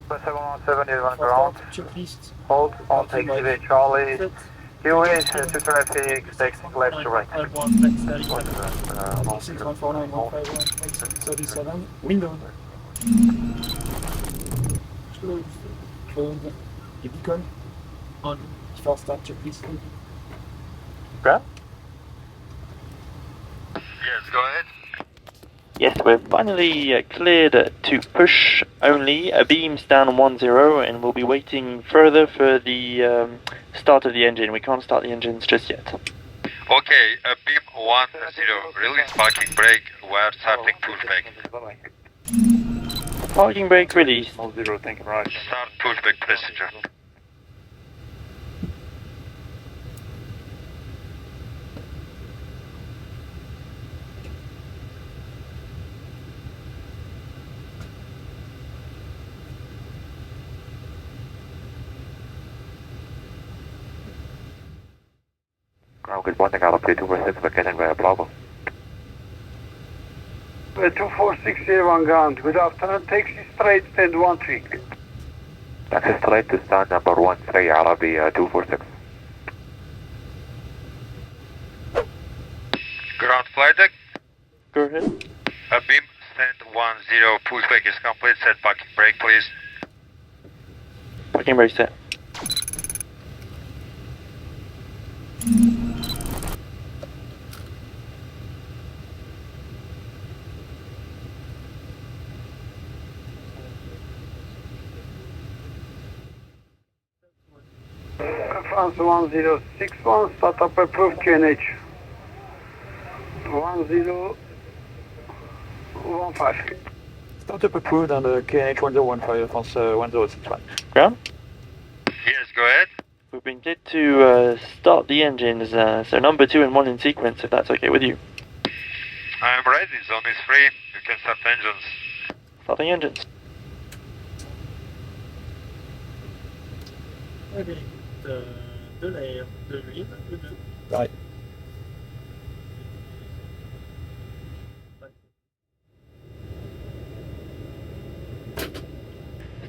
717 Yerevan ground. Checklist. Hold on taxiway Charlie. QA 2 traffic, taxing left to right. 37. Window. Close. The beacon. On. First start checklist. Okay. Yes, go ahead. Yes, we're finally cleared to push only. Beams down 10, and we'll be waiting further for the start of the engine. We can't start the engines just yet. Okay, beam 10, release parking brake, we're starting pushback. Parking brake released. 0, thank you very much. Start pushback procedure. Ground good morning, I'll update 246 vacation via Bravo. 246 Yerevan ground, good afternoon, taxi straight stand 13. Taxi straight to stand number 13, Arabi 246. Ground flight deck, Go ahead. beam stand 10, pushback is complete, set parking brake please. Parking brake set. France 1061, startup approved QNH. 1015. Startup approved on the KNH 1015, France 1061. Ground? Yes, go ahead. We've been cleared to start the engines, so number 2 and 1 in sequence, if that's okay with you. I'm ready, zone is free, you can start engines. Starting engines. Okay. De l'air, de l'huile, de deux. Right.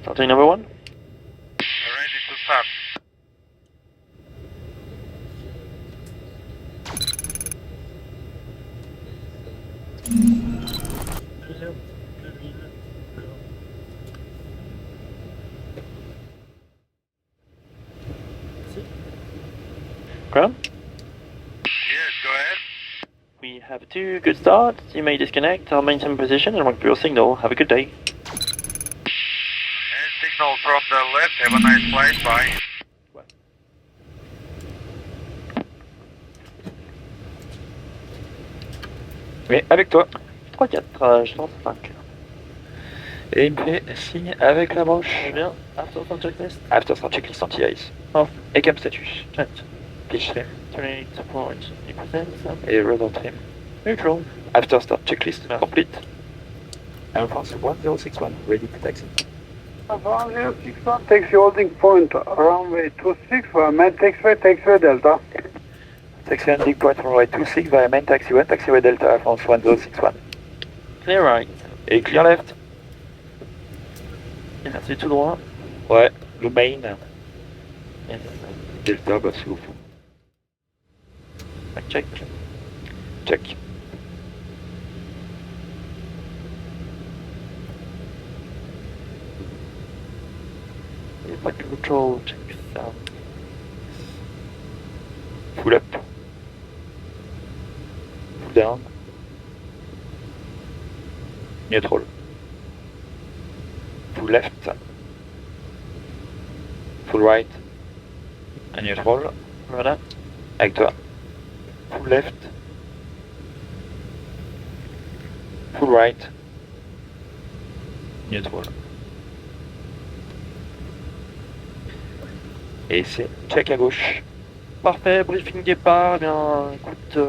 Starting number 1. Ready to start. De l'air, de l'huile, de l'eau. Ground? Yes, go ahead. We have 2 good starts. You may disconnect. I'll maintain position and wait for your signal. Have a good day. And signal from the left, have a nice flight, bye. Oui, avec toi. 3-4, je lance 5. Et il me fait signe avec la broche. Très bien. After start checklist. After start checklist anti-ice. Off. Et cam status. Check. Pitch trim. 28.8%. Et rudder trim. Neutral. After start checklist Yeah. complete. Air France 1061, ready to taxi. 1061, taxi holding point, runway 26 for main taxiway Delta. Taxi landing point runway 26 via main taxiway Delta Air France 1061. Clear right. Et clear left. Bien, c'est tout droit. Ouais, le main. Yes. Delta, bah c'est au fond. Check. Check. Pas de control, check ça. Full up. Full down. Neutral. Full left. Full right. Un neutral. Voilà. Avec toi. Full left. Full right. Neutral. Et c'est check à gauche. Parfait, briefing départ. Eh bien, écoute,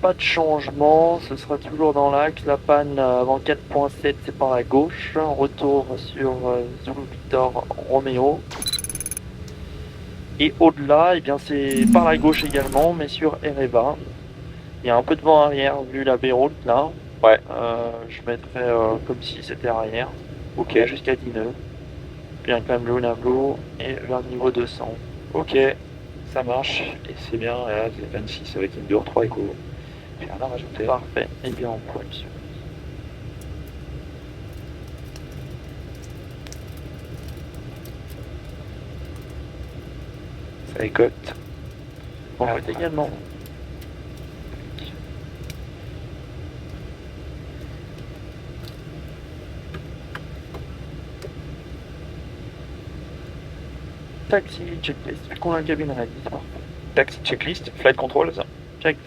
pas de changement. Ce sera toujours dans l'axe. La panne avant 4.7, c'est par la gauche. Retour sur Zulu Victor Romeo. Et au-delà, eh bien, c'est par la gauche également, mais sur Yerevan. Il y a un peu de vent arrière vu la baie-route là. Ouais. Je mettrais comme si c'était arrière. Ok, jusqu'à 10 nœuds. bien quand même le Blue et vers le niveau 200. Ok, ça marche, et c'est bien, et là vous êtes 26 avec INDUR 3 écho. J'ai rien à rajouter. Parfait, et bien on prend une seconde. Ça écoute. On fait également. Taxi, checklist, qu'on la cabine ready, c'est parfait. Taxi checklist, flight controls, Checked.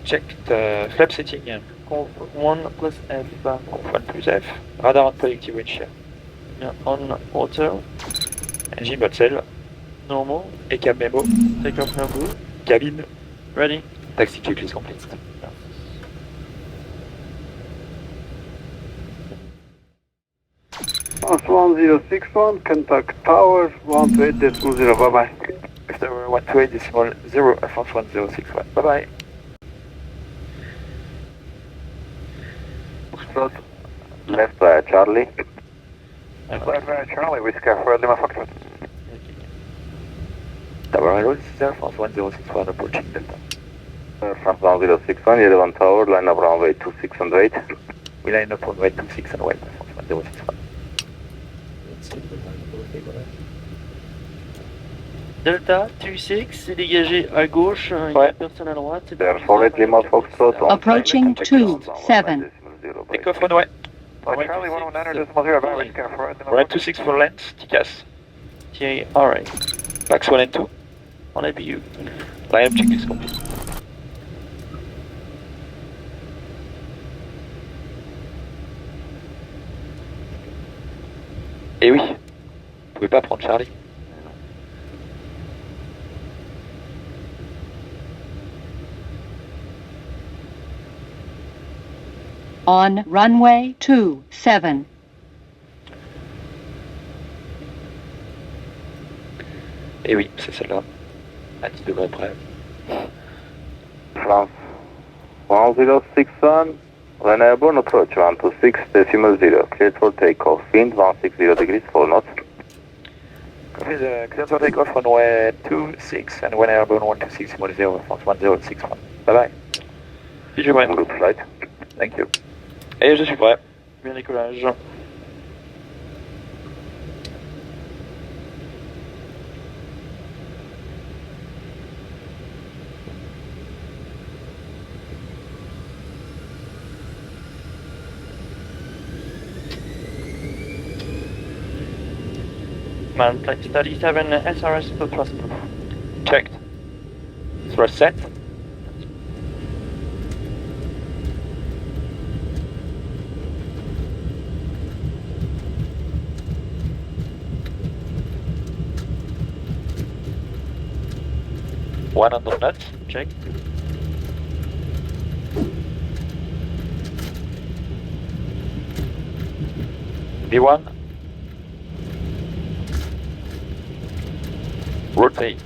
checked, flap setting, Conf 1 plus F. 1 plus F, radar and predictive wind shear, Bien, on auto, engine mode cell, normal, et cab memo, takeoff no blue, cabine, ready. taxi checklist complete. France 1061, contact tower 128.0, bye bye. After 128.0, France 1061, bye bye. Left by Charlie. Left by Charlie, Whiskey for Lima Foxtrot. Tower hello, this is Air France 1061 approaching Delta. France 1061, Yerevan Tower, line up runway 26 and wait. We line up on right 26 and wait, France 1061. Delta, 26, c'est dégagé à gauche, il y a personne à droite. C'est There, forward Lima Foxtrot. Approaching 27. Takeoff runway. Charlie 119.0, bye, Whiskey for Lima Right 26 for length, TCAS. TA, alright, Max 1 and 2. on APU. Line up checklist complete. Et oui, vous pouvez pas prendre Charlie. On runway 27. Et oui, c'est celle-là. À 10 degrés près. France 1061, when airborne approach 126.0, cleared for takeoff, wind 160 degrees, 4 knots. Copy the clear for takeoff runway 26 and when airborne 126.0, France 1061. Bye bye. Je suis prêt. Good flight. Thank you. Et je suis prêt. Bien décollage. Man, flight 37, SRS for thrust. Checked. Thrust set. One under nuts. Check. V1. Rotate.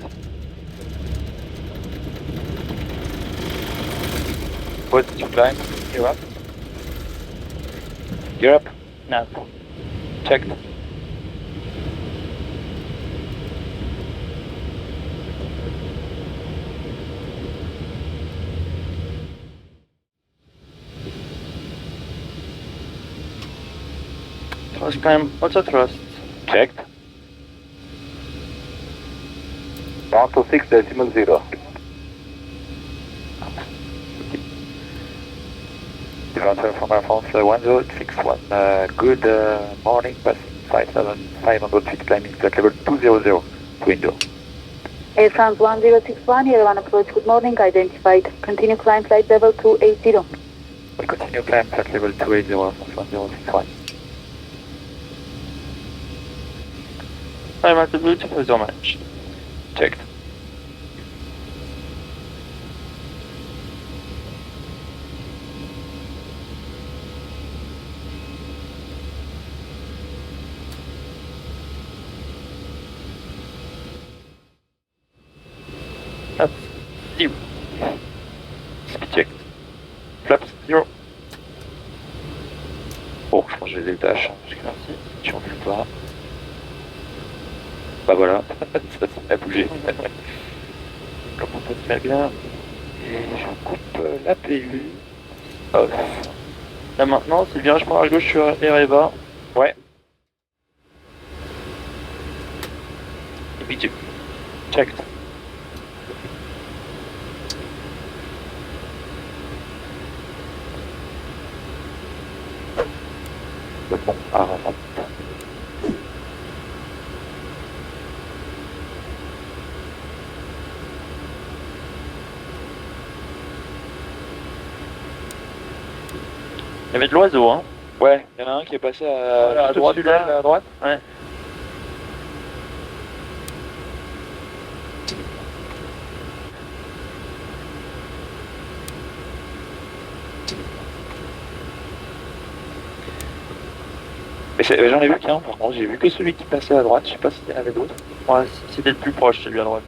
Positive climb. Gear up. Gear up. Nav. Checked. Thrust climb, auto thrust. Checked. 126.0. Departure from Air France 1061. Good morning, passing 5,500 feet, climbing flight level 200 to INDUR. Air France 1061, Yerevan approach, good morning, identified. Continue climb flight level 280. We continue climb flight level 280, France 1061. I'm at the Bluetooth with your match. Checked. That's 0. Speed checked. Flaps 0. Oh, je pense que j'ai des tâches. Merci. Tu en veux pas. Bah voilà, ça s'est bougé. Comme on peut très bien. Et je coupe la PU. Off. Là maintenant, c'est viragement à gauche sur Yerevan. Ouais. Et puis tu. Checked. Bon, à droite. Il y avait de l'oiseau, hein. Ouais, il y en a un qui est passé Voilà, à droite, là. à droite. Ouais. Mais j'en ai vu qu'un, par contre, j'ai vu que celui qui passait à droite, je sais pas s'il y en avait d'autres. Ouais, c'était le plus proche, celui à droite.